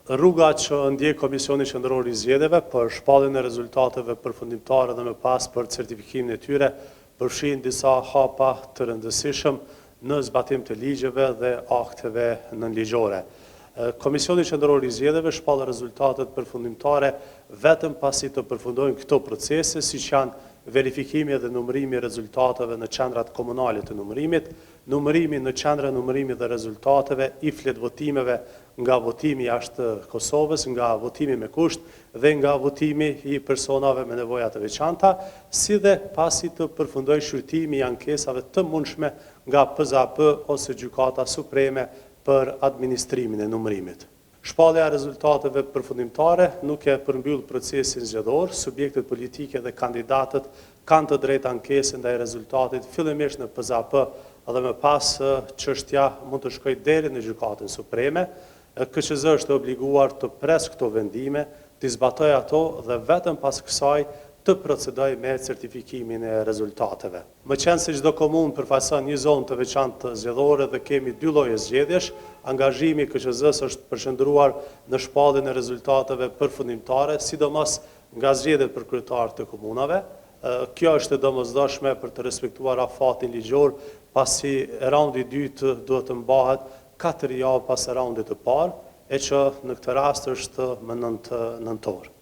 rruga që ndjek Komisioni Qendror i Zgjedhjeve për shpalljen e rezultateve përfundimtare dhe më pas për certifikimin e tyre përfshin disa hapa të rëndësishëm në zbatim të ligjeve dhe akteve nënligjore. Komisioni Qendror i Zgjedhjeve shpall rezultatet përfundimtare vetëm pasi të përfundojnë këto procese, siç janë verifikimi dhe numërimi i rezultateve në qendrat komunale të numërimit, numërimi në qendra numërimi dhe rezultateve i flet votimeve nga votimi jashtë Kosovës, nga votimi me kusht dhe nga votimi i personave me nevoja të veçanta, si dhe pasi të përfundojë shqyrtimi i ankesave të mundshme nga PZAP ose Gjykata Supreme për administrimin e numërimit. Shpallja e rezultateve përfundimtare nuk e përmbyll procesin zgjedhor, subjektet politike dhe kandidatët kanë të drejtë ankesë ndaj rezultatit fillimisht në PZAP dhe më pas çështja mund të shkojë deri në Gjykatën Supreme. KQZ është obliguar të pres këto vendime, të zbatojë ato dhe vetëm pas kësaj të procedojë me certifikimin e rezultateve. Më qenë se çdo komunë përfaqëson një zonë të veçantë zgjedhore dhe kemi 2 lloje zgjedhjesh, angazhimi i KQZ-s është përqendruar në shpalljen e rezultateve përfundimtare, sidomos nga zgjedhjet për kryetarët të komunave. Kjo është e domosdoshme për të respektuar afatin ligjor, pasi raundi i dytë duhet të mbahet 4 javë pas raundit të parë, e që në këtë rast është më 9 nëntor.